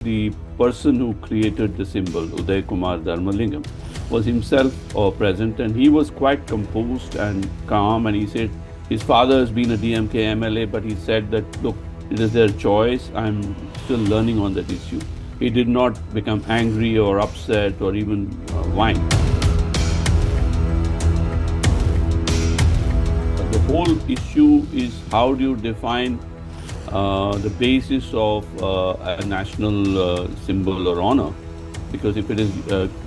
the person who created the symbol, Uday Kumar Dharmalingam, was himself present, and he was quite composed and calm, and he said his father has been a DMK MLA, but he said that, look, it is their choice, I'm still learning on that issue. He did not become angry or upset or even whine. The whole issue is how do you define the basis of a national symbol or honor? Because if it is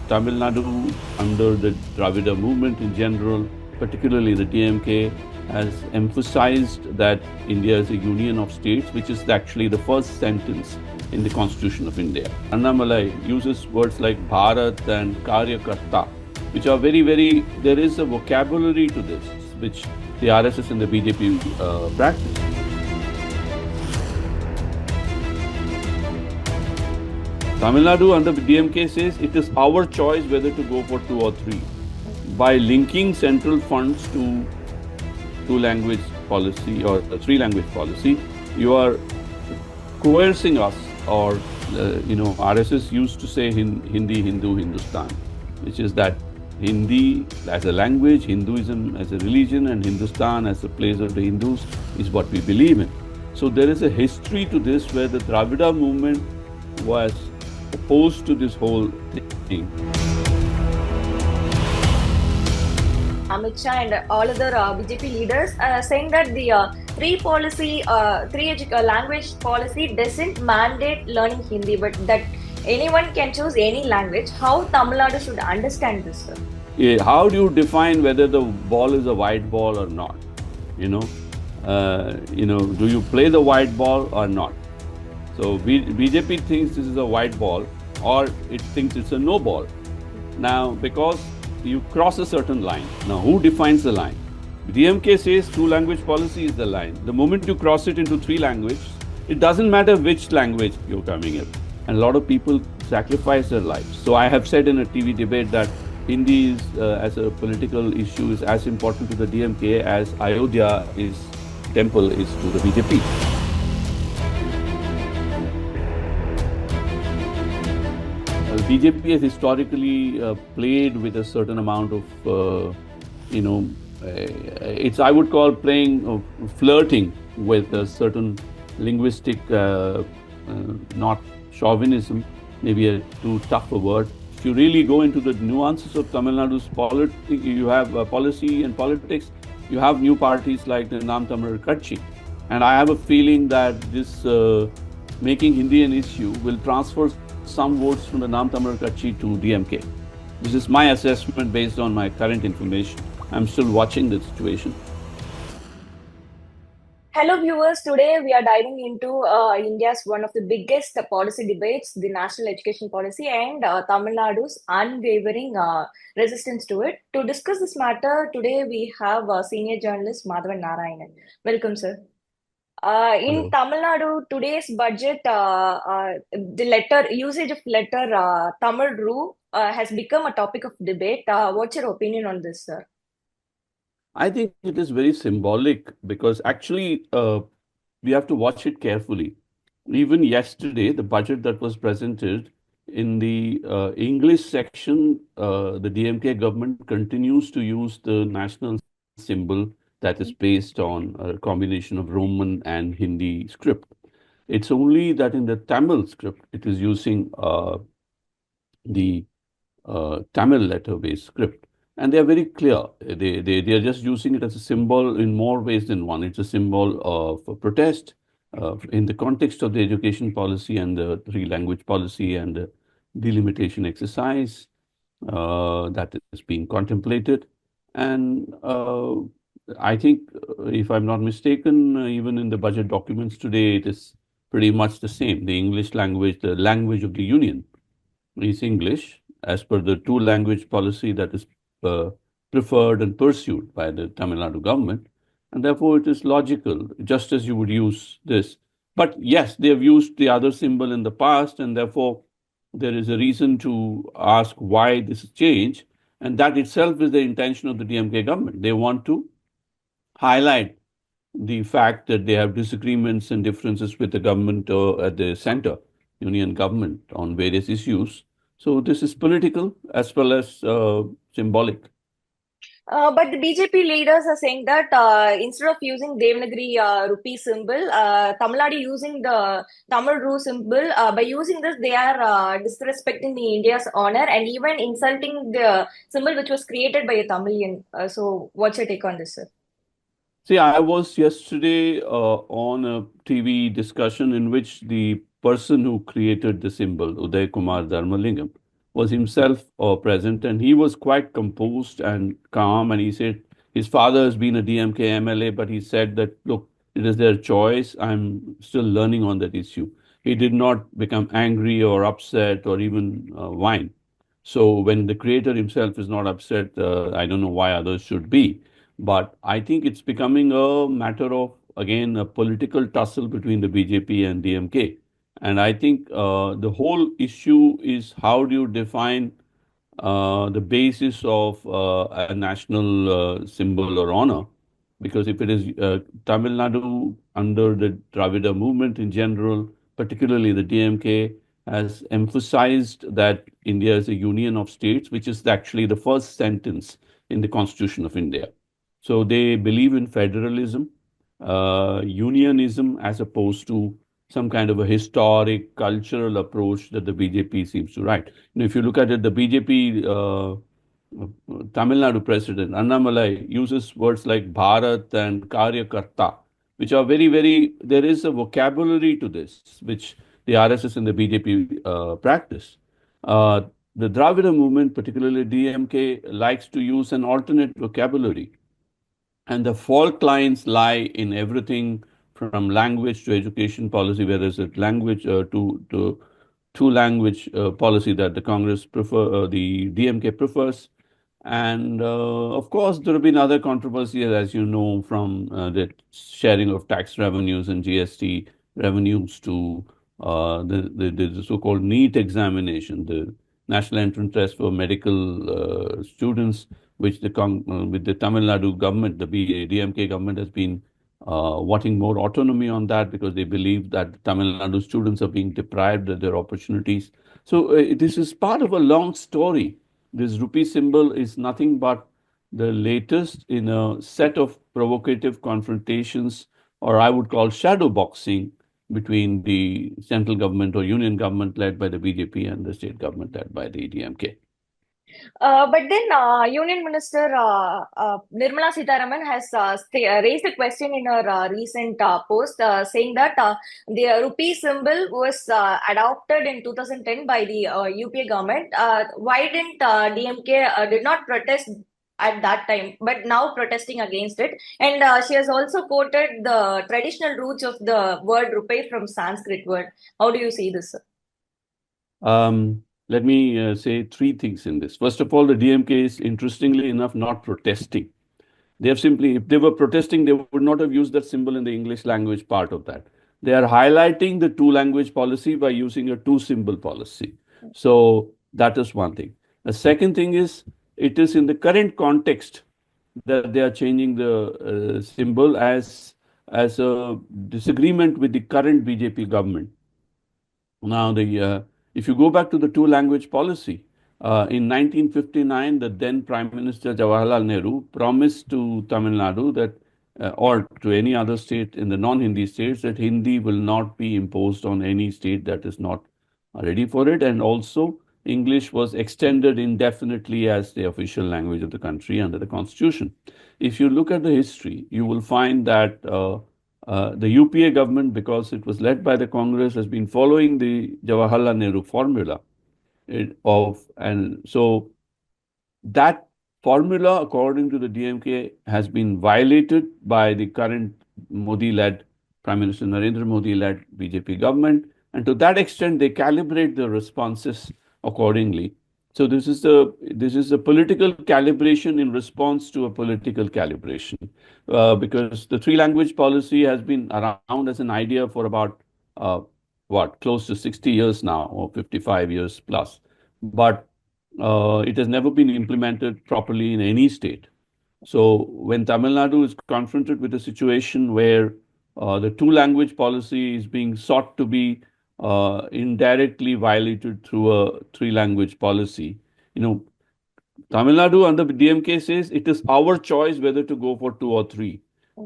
Tamil Nadu under the Dravida movement in general, particularly the DMK, has emphasized that India is a union of states, which is actually the first sentence in the Constitution of India. Annamalai uses words like Bharat and Karyakarta, which are there is a vocabulary to this, which the RSS and the BJP practice. Tamil Nadu under the DMK says it is our choice whether to go for 2 or 3. By linking central funds to 2-language policy or 3-language policy, you are coercing us, or RSS used to say Hindi, Hindu, Hindustan, which is that Hindi as a language, Hinduism as a religion, and Hindustan as a place of the Hindus is what we believe in. So there is a history to this where the Dravida movement was opposed to this whole thing. Amit Shah and all other BJP leaders saying that the three language policy doesn't mandate learning Hindi, but that anyone can choose any language. How Tamil Nadu should understand this, sir? Yeah, how do you define whether the ball is a white ball or not? Do you play the white ball or not? So BJP thinks this is a white ball, or it thinks it's a no ball. Now, because you cross a certain line. Now, who defines the line? DMK says 2-language policy is the line. The moment you cross it into 3 languages, it doesn't matter which language you're coming in. And a lot of people sacrifice their lives. So I have said in a TV debate that Hindi is, as a political issue, is as important to the DMK as Ayodhya temple is to the BJP. BJP has historically played with a certain amount of, I would call playing, flirting with a certain linguistic, not chauvinism, maybe a too tough a word. If you really go into the nuances of Tamil Nadu's you have policy and politics, you have new parties like the Nam Tamil Katchi. And I have a feeling that this making Hindi an issue will transfer some votes from the Nam Tamil Katchi to DMK. This is my assessment based on my current information. I'm still watching the situation. Hello viewers, today we are diving into India's one of the biggest policy debates, the national education policy, and Tamil Nadu's unwavering resistance to it. To discuss this matter, today we have senior journalist Madhavan Narayanan. Welcome, sir. In Tamil Nadu, today's budget, the usage of Tamil Ru has become a topic of debate. What's your opinion on this, sir? I think it is very symbolic because actually we have to watch it carefully. Even yesterday, the budget that was presented in the English section, the DMK government continues to use the national symbol that is based on a combination of Roman and Hindi script. It's only that in the Tamil script, it is using the Tamil letter-based script. And they are very clear. They are just using it as a symbol in more ways than one. It's a symbol of protest in the context of the education policy and the 3-language policy and the delimitation exercise that is being contemplated. And I think, if I'm not mistaken, even in the budget documents today, it is pretty much the same. The English language, the language of the union, is English as per the 2-language policy that is preferred and pursued by the Tamil Nadu government. And therefore, it is logical, just as you would use this. But yes, they have used the other symbol in the past, and therefore, there is a reason to ask why this change. And that itself is the intention of the DMK government. They want to highlight the fact that they have disagreements and differences with the government at the center union government on various issues. So this is political as well as symbolic. But the BJP leaders are saying that instead of using Devanagari rupee symbol, Tamil Nadu using the Tamil Ru symbol, by using this, they are disrespecting the India's honor and even insulting the symbol which was created by a Tamilian. So, what's your take on this, sir? See, I was yesterday on a TV discussion in which the person who created the symbol, Uday Kumar Dharmalingam, was himself present, and he was quite composed and calm. And he said his father has been a DMK MLA, but he said that, look, it is their choice. I'm still learning on that issue. He did not become angry or upset or even whine. So when the creator himself is not upset, I don't know why others should be. But I think it's becoming a matter of, again, a political tussle between the BJP and DMK. And I think the whole issue is how do you define the basis of a national symbol or honor? Because if it is Tamil Nadu under the Dravida movement in general, particularly the DMK, has emphasized that India is a union of states, which is actually the first sentence in the Constitution of India. So they believe in federalism, unionism, as opposed to some kind of a historic, cultural approach that the BJP seems to write. If you look at it, the BJP Tamil Nadu president Annamalai uses words like Bharat and Karyakarta, which are very, very. There is a vocabulary to this, which the RSS and the BJP practice. Uh, the Dravida movement, particularly DMK, likes to use an alternate vocabulary. And the fault lines lie in everything from language to education policy, whether it's a language to two language policy that the Congress prefer, the DMK prefers. And of course, there have been other controversies, as you know, from the sharing of tax revenues and GST revenues to the so-called NEET examination, the National Entrance Test for medical students, which with the Tamil Nadu government, the DMK government has been wanting more autonomy on that because they believe that Tamil Nadu students are being deprived of their opportunities. So this is part of a long story. This rupee symbol is nothing but the latest in a set of provocative confrontations, or I would call shadow boxing, between the central government or union government led by the BJP and the state government led by the DMK. But then Union Minister Nirmala Sitharaman has raised a question in her recent post saying that the rupee symbol was adopted in 2010 by the UPA government. Why didn't DMK did not protest at that time, but now protesting against it? And she has also quoted the traditional roots of the word rupee from Sanskrit word. How do you see this? Let me say three things in this. First of all, the DMK is, interestingly enough, not protesting. They have simply, if they were protesting, they would not have used that symbol in the English language part of that. They are highlighting the two language policy by using a two symbol policy. So that is one thing. The second thing is, it is in the current context that they are changing the symbol as a disagreement with the current BJP government. Now, if you go back to the two language policy, in 1959, the then Prime Minister Jawaharlal Nehru promised to Tamil Nadu that, or to any other state in the non-Hindi states, that Hindi will not be imposed on any state that is not ready for it. And also, English was extended indefinitely as the official language of the country under the Constitution. If you look at the history, you will find that the UPA government, because it was led by the Congress, has been following the Jawaharlal Nehru formula and so that formula, according to the DMK, has been violated by the current Modi-led Prime Minister Narendra Modi-led BJP government, and to that extent, they calibrate the responses accordingly. So this is a political calibration in response to a political calibration, because the three language policy has been around as an idea for about close to 60 years now, or 55 years plus, but it has never been implemented properly in any state. So when Tamil Nadu is confronted with a situation where the two language policy is being sought to be indirectly violated through a three-language policy. You know, Tamil Nadu under DMK says it is our choice whether to go for two or three.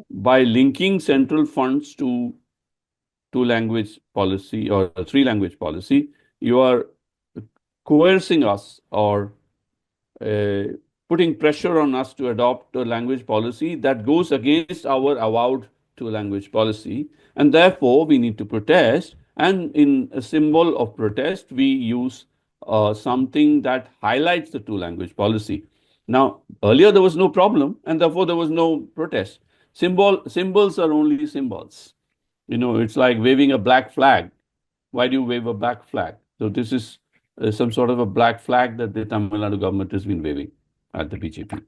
By linking central funds to two-language policy or a three-language policy, you are coercing us or uh, putting pressure on us to adopt a language policy that goes against our avowed two language policy. And therefore, we need to protest. And in a symbol of protest, we use something that highlights the two language policy. Now, earlier there was no problem, and therefore there was no protest. Symbols are only symbols. It's like waving a black flag. Why do you wave a black flag? So this is some sort of a black flag that the Tamil Nadu government has been waving at the BJP.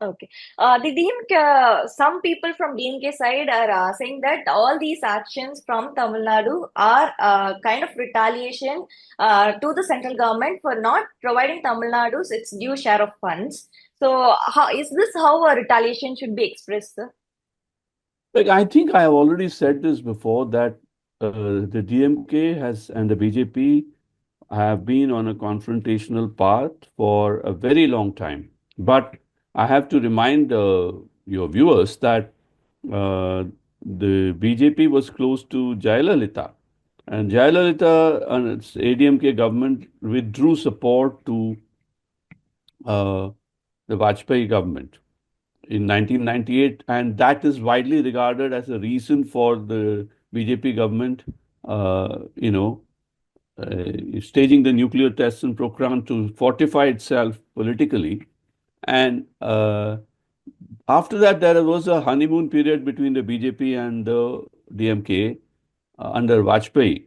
Okay. The DMK, some people from DMK side are saying that all these actions from Tamil Nadu are kind of retaliation to the central government for not providing Tamil Nadu's its due share of funds. So, is this how a retaliation should be expressed, sir? Like, I think I have already said this before that the DMK has and the BJP have been on a confrontational path for a very long time. But I have to remind your viewers that the BJP was close to Jayalalitha. And Jayalalitha and its ADMK government withdrew support to uh, the Vajpayee government in 1998, and that is widely regarded as a reason for the BJP government, staging the nuclear tests and program to fortify itself politically. And after that, there was a honeymoon period between the BJP and the DMK under Vajpayee.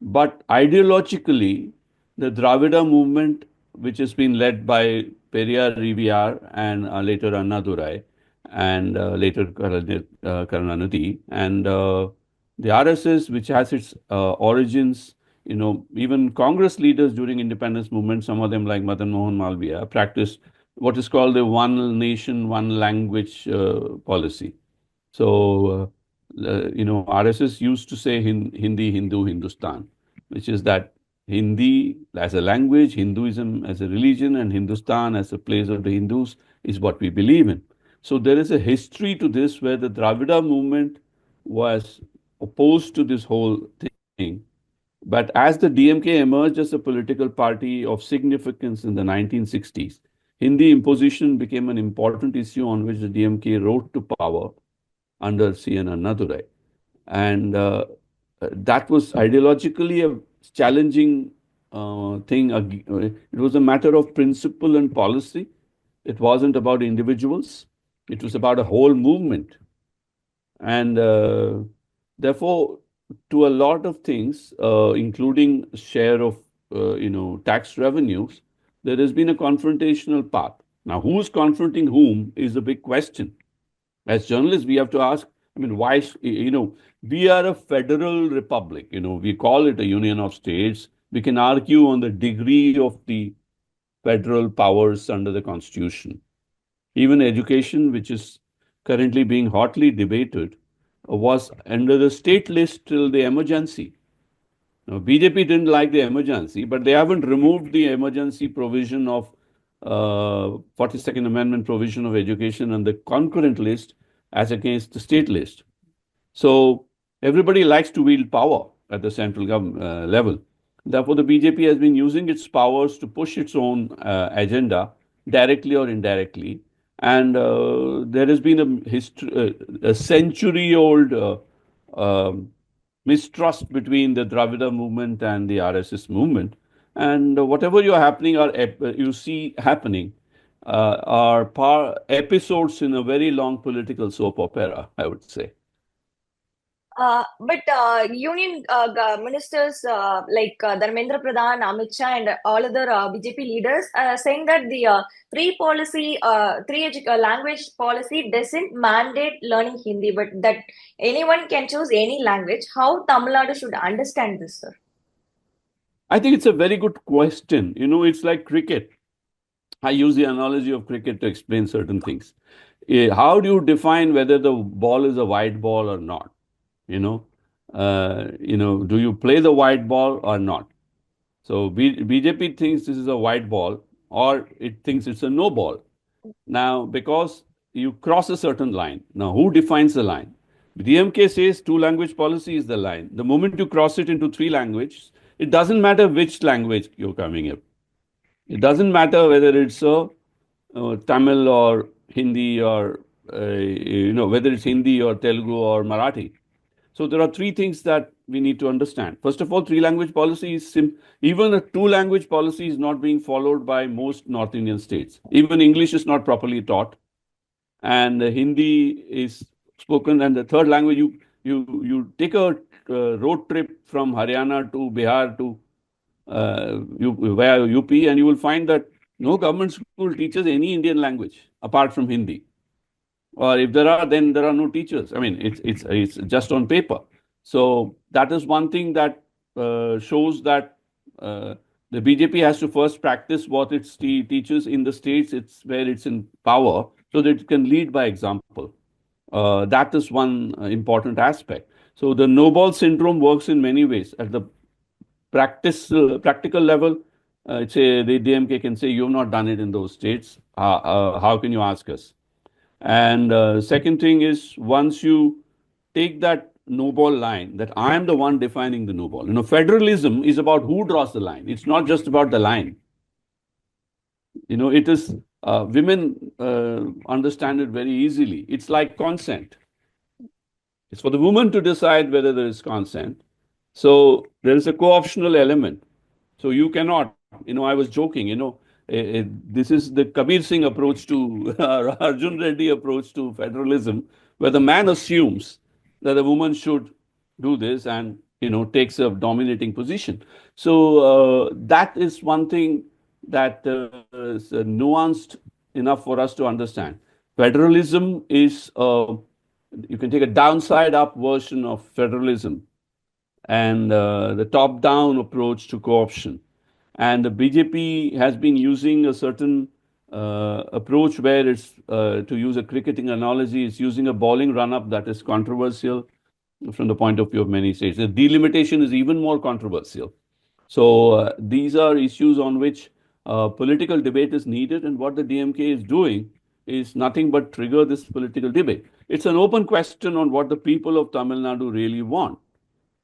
But ideologically, the Dravida movement, which has been led by Periyar EVR and later Annadurai and later Karunanidhi, and the RSS, which has its origins, even Congress leaders during independence movement, some of them like Madan Mohan Malviya, practiced what is called the one nation, one language policy. So, RSS used to say Hindi, Hindu, Hindustan, which is that Hindi as a language, Hinduism as a religion, and Hindustan as a place of the Hindus is what we believe in. So, there is a history to this where the Dravida movement was opposed to this whole thing. But as the DMK emerged as a political party of significance in the 1960s, Hindi imposition became an important issue on which the DMK rose to power under CN Annadurai. And that was ideologically a challenging thing. It was a matter of principle and policy. It wasn't about individuals. It was about a whole movement. And therefore, to a lot of things, including share of, tax revenues, there has been a confrontational path. Now, who's confronting whom is a big question. As journalists, we have to ask, why, we are a federal republic, we call it a union of states. We can argue on the degree of the federal powers under the Constitution. Even education, which is currently being hotly debated, was under the state list till the emergency. Now, BJP didn't like the emergency, but they haven't removed the emergency provision of 42nd Amendment provision of education on the concurrent list as against the state list. So everybody likes to wield power at the central government level. Therefore, the BJP has been using its powers to push its own agenda, directly or indirectly. And there has been a century-old mistrust between the Dravida movement and the RSS movement. And whatever you see happening episodes in a very long political soap opera, I would say. But union ministers like Dharmendra Pradhan, Amit Shah, and all other BJP leaders saying that the three language policy doesn't mandate learning Hindi, but that anyone can choose any language. How Tamil Nadu should understand this, sir? I think it's a very good question. It's like cricket. I use the analogy of cricket to explain certain things. How do you define whether the ball is a white ball or not? Do you play the white ball or not? So BJP thinks this is a white ball, or it thinks it's a no ball. Now, because you cross a certain line, now who defines the line? DMK says two language policy is the line. The moment you cross it into three languages, it doesn't matter which language you're coming in. It doesn't matter whether it's a Tamil or Hindi or whether it's Hindi or Telugu or Marathi. So there are three things that we need to understand. First of all, three language policy is even a two language policy is not being followed by most North Indian states. Even English is not properly taught, and Hindi is spoken, and the third language you take a road trip from Haryana to Bihar to via UP, and you will find that no government school teaches any Indian language apart from Hindi. Or if there are, then there are no teachers. I mean, it's just on paper. So that is one thing that shows that the BJP has to first practice what it teaches in the states where it's in power, so that it can lead by example. That is one important aspect. So the no ball syndrome works in many ways. At the practical level, the DMK can say, you've not done it in those states. How can you ask us? And second thing is, once you take that no ball line, that I am the one defining the no ball. Federalism is about who draws the line. It's not just about the line. It is women understand it very easily. It's like consent. It's for the woman to decide whether there is consent. So there is a co-optional element. So you cannot, I was joking, this is the Kabir Singh approach to Arjun Reddy approach to federalism, where the man assumes that the woman should do this and, takes a dominating position. So that is one thing that is nuanced enough for us to understand. Federalism is, you can take a downside up version of federalism, and the top down approach to co option. And the BJP has been using a certain approach where it's, to use a cricketing analogy, it's using a bowling run up that is controversial from the point of view of many states. The delimitation is even more controversial. So these are issues on which political debate is needed, and what the DMK is doing is nothing but trigger this political debate. It's an open question on what the people of Tamil Nadu really want.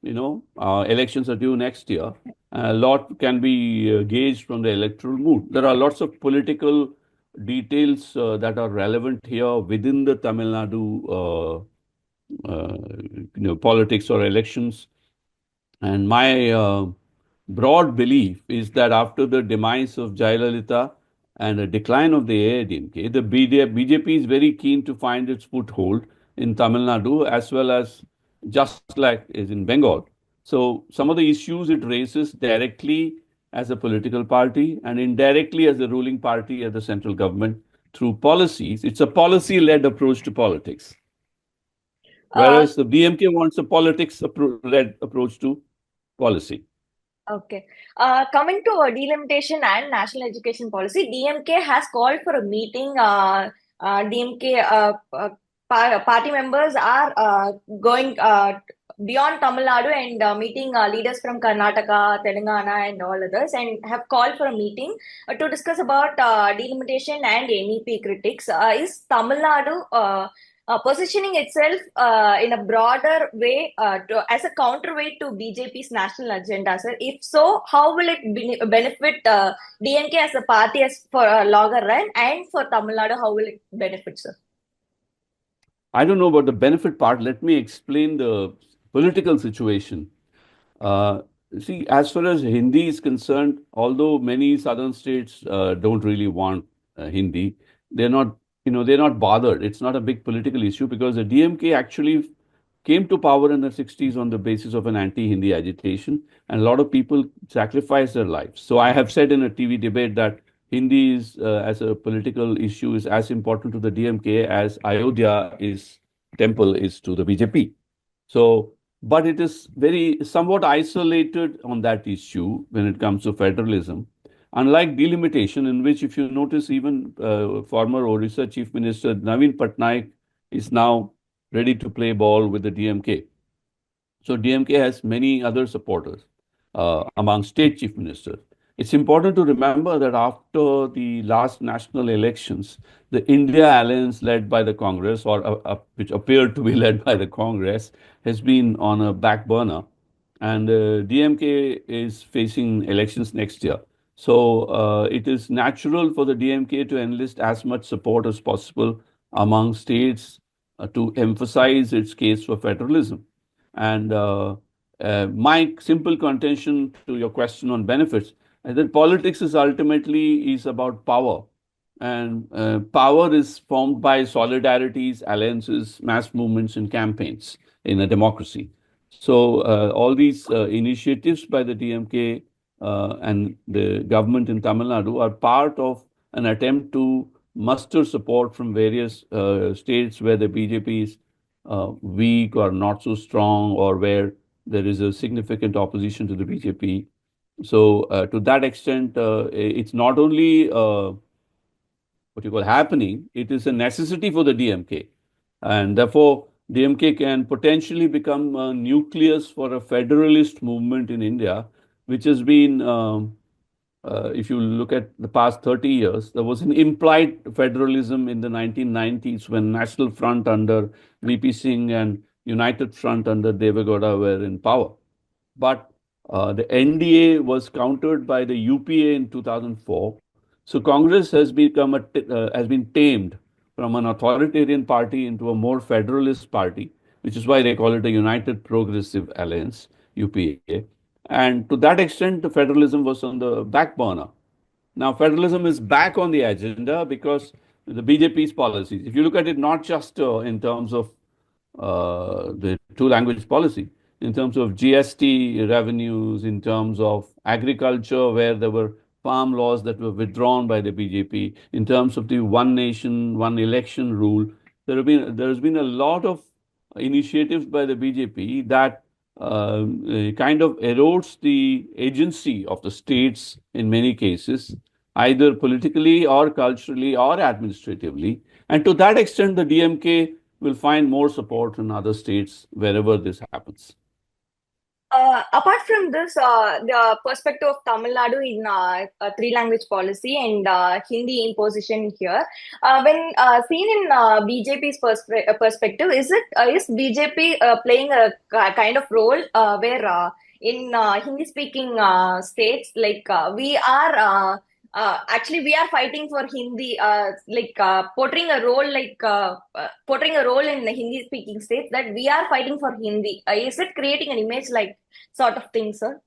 Elections are due next year. A lot can be gauged from the electoral mood. There are lots of political details that are relevant here within the Tamil Nadu, politics or elections. And my broad belief is that after the demise of Jayalalitha and the decline of the AIDMK, the BJP is very keen to find its foothold in Tamil Nadu as well as just like is in Bengal. So some of the issues it raises directly as a political party and indirectly as the ruling party at the central government through policies. It's a policy-led approach to politics. Whereas the DMK wants a politics-led approach to policy. Okay. Coming to delimitation and national education policy, DMK has called for a meeting. DMK party members are going beyond Tamil Nadu and meeting leaders from Karnataka, Telangana, and all others, and have called for a meeting to discuss about delimitation and NEP critics. Is Tamil Nadu positioning itself in a broader way as a counterweight to BJP's national agenda, sir? If so, how will it benefit DMK as a party as for a longer run, and for Tamil Nadu, how will it benefit, sir? I don't know about the benefit part. Let me explain the political situation. See, as far as Hindi is concerned, although many southern states don't really want Hindi, they're not, they're not bothered. It's not a big political issue because the DMK actually came to power in the 60s on the basis of an anti-Hindi agitation, and a lot of people sacrificed their lives. So I have said in a TV debate that Hindi is, as a political issue, is as important to the DMK as Ayodhya temple is to the BJP. So, but it is somewhat isolated on that issue when it comes to federalism. Unlike delimitation, in which, if you notice, even former Orissa Chief Minister Naveen Patnaik is now ready to play ball with the DMK. So DMK has many other supporters among state chief ministers. It's important to remember that after the last national elections, the India alliance led by the Congress, or which appeared to be led by the Congress, has been on a back burner, and DMK is facing elections next year. So it is natural for the DMK to enlist as much support as possible among states to emphasize its case for federalism. And my simple contention to your question on benefits is that politics is ultimately is about power, and power is formed by solidarities, alliances, mass movements, and campaigns in a democracy. So all these initiatives by the DMK and the government in Tamil Nadu are part of an attempt to muster support from various states where the BJP is weak or not so strong, or where there is a significant opposition to the BJP. So to that extent, it's not only what you call happening, it is a necessity for the DMK. And therefore, DMK can potentially become a nucleus for a federalist movement in India, which has been, if you look at the past 30 years, there was an implied federalism in the 1990s when National Front under VP Singh and United Front under Devegowda were in power. But the NDA was countered by the UPA in 2004. So Congress has has been tamed from an authoritarian party into a more federalist party, which is why they call it a United Progressive Alliance (UPA). And to that extent, the federalism was on the back burner. Now, federalism is back on the agenda because the BJP's policies. If you look at it, not just in terms of the two language policy, in terms of GST revenues, in terms of agriculture, where there were farm laws that were withdrawn by the BJP, in terms of the one nation, one election rule, there has been a lot of initiatives by the BJP that kind of erodes the agency of the states in many cases, either politically or culturally or administratively. And to that extent, the DMK will find more support in other states wherever this happens. Apart from this, the perspective of Tamil Nadu in three-language policy and Hindi imposition here, when seen in BJP's perspective, is BJP playing a kind of role where in Hindi-speaking states, like actually we are fighting for Hindi, portraying a role portraying a role in the Hindi speaking states that we are fighting for Hindi. Is it creating an image like sort of thing, sir?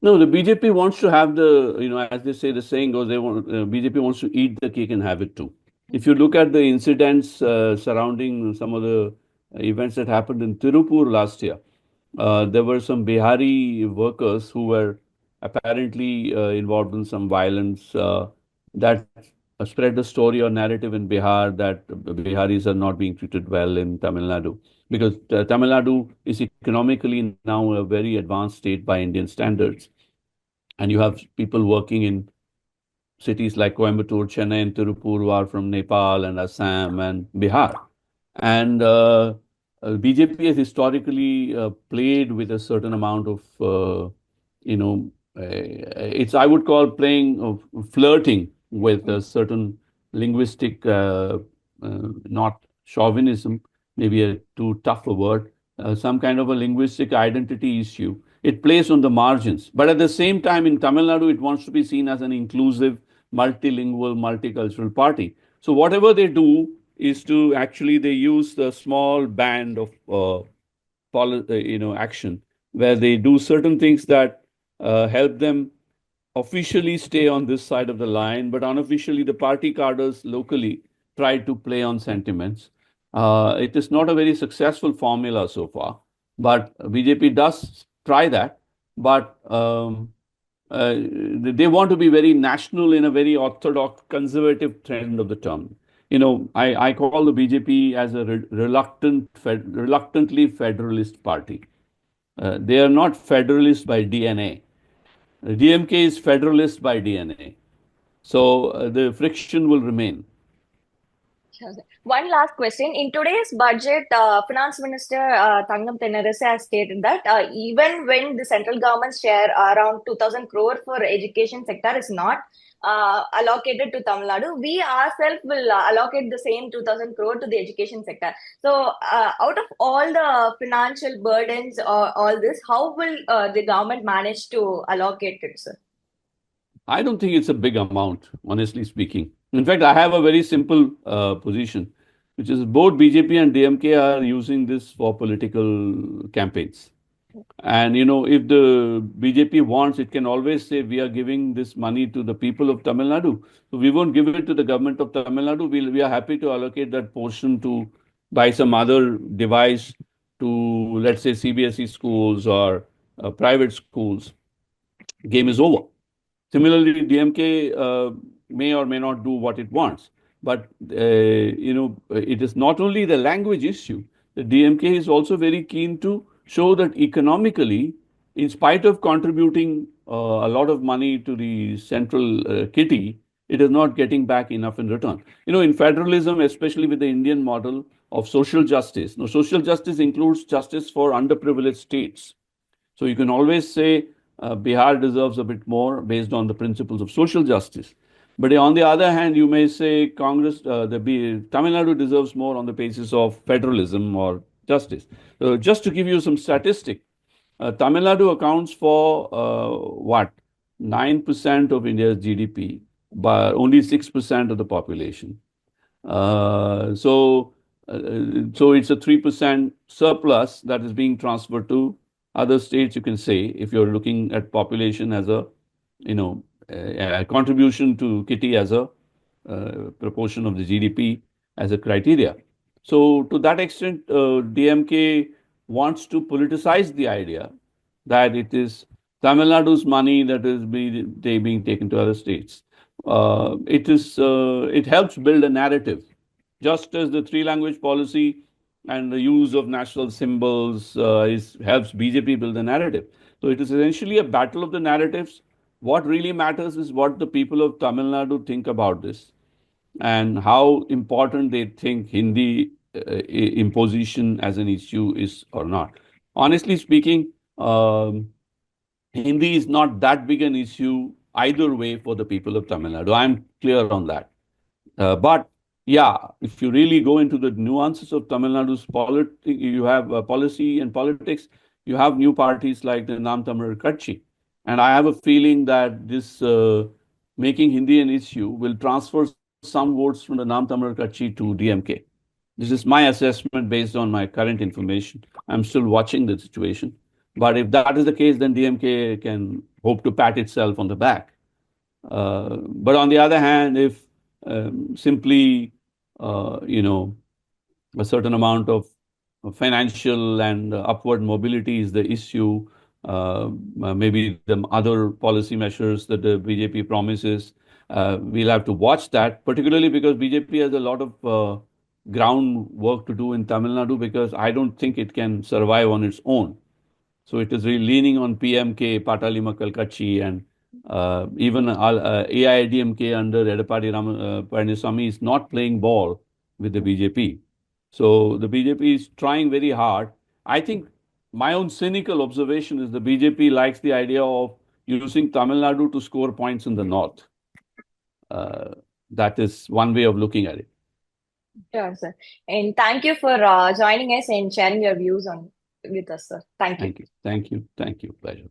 No, the BJP wants to have the, as they say, the saying goes, BJP wants to eat the cake and have it too. If you look at the incidents surrounding some of the events that happened in Tirupur last year, there were some Bihari workers who were apparently involved in some violence that spread the story or narrative in Bihar that Biharis are not being treated well in Tamil Nadu. Because Tamil Nadu is economically now a very advanced state by Indian standards. And you have people working in cities like Coimbatore, Chennai, and Tirupur who are from Nepal and Assam and Bihar. And BJP has historically played with a certain amount of, it's, I would call playing, flirting with a certain linguistic, not chauvinism, maybe a too tough a word, some kind of a linguistic identity issue. It plays on the margins. But at the same time, in Tamil Nadu, it wants to be seen as an inclusive, multilingual, multicultural party. So whatever they do is to actually they use the small band of action where they do certain things that help them officially stay on this side of the line, but unofficially the party cadres locally try to play on sentiments. It is not a very successful formula so far, but BJP does try that. But they want to be very national in a very orthodox, conservative trend of the term. I call the BJP as a reluctantly federalist party. They are not federalist by DNA. DMK is federalist by DNA. So the friction will remain. One last question. In today's budget, Finance Minister Thangam Tennarasu has stated that even when the central government share around 2,000 crore for education sector is not allocated to Tamil Nadu, we ourselves will allocate the same 2,000 crore to the education sector. So, out of all the financial burdens or all this, how will the government manage to allocate it, sir? I don't think it's a big amount, honestly speaking. In fact, I have a very simple position, which is both BJP and DMK are using this for political campaigns. And if the BJP wants, it can always say we are giving this money to the people of Tamil Nadu. So we won't give it to the government of Tamil Nadu. We are happy to allocate that portion to buy some other device to, let's say, CBSE schools or private schools. Game is over. Similarly, DMK may or may not do what it wants. But, it is not only the language issue. The DMK is also very keen to show that economically, in spite of contributing a lot of money to the central kitty, it is not getting back enough in return. In federalism, especially with the Indian model of social justice, social justice includes justice for underprivileged states. So you can always say Bihar deserves a bit more based on the principles of social justice. But on the other hand, you may say Tamil Nadu deserves more on the basis of federalism or justice. Just to give you some statistic, Tamil Nadu accounts for what? 9% of India's GDP, but only 6% of the population. So it's a 3% surplus that is being transferred to other states, you can say, if you're looking at population as a contribution to kitty as a proportion of the GDP as a criteria. So to that extent, DMK wants to politicize the idea that it is Tamil Nadu's money that is being taken to other states. It helps build a narrative, just as the three-language policy and the use of national symbols helps BJP build the narrative. So it is essentially a battle of the narratives. What really matters is what the people of Tamil Nadu think about this and how important they think Hindi imposition as an issue is or not. Honestly speaking, Hindi is not that big an issue either way for the people of Tamil Nadu. I'm clear on that. But yeah, if you really go into the nuances of Tamil Nadu's you have policy and politics, you have new parties like the Nam Tamil Katchi. And I have a feeling that this making Hindi an issue will transfer some votes from the Nam Tamil Katchi to DMK. This is my assessment based on my current information. I'm still watching the situation. But if that is the case, then DMK can hope to pat itself on the back. But on the other hand, if simply, a certain amount of financial and upward mobility is the issue, maybe the other policy measures that the BJP promises, we'll have to watch that, particularly because BJP has a lot of groundwork to do in Tamil Nadu because I don't think it can survive on its own. So it is really leaning on PMK, Patali Makkal Katchi, and even AIDMK under Edappadi Palaniswamy is not playing ball with the BJP. So the BJP is trying very hard. I think my own cynical observation is the BJP likes the idea of using Tamil Nadu to score points in the north. That is one way of looking at it. Sure, sir. And thank you for joining us and sharing your views with us, sir. Thank you. Thank you. Thank you. Thank you. Pleasure.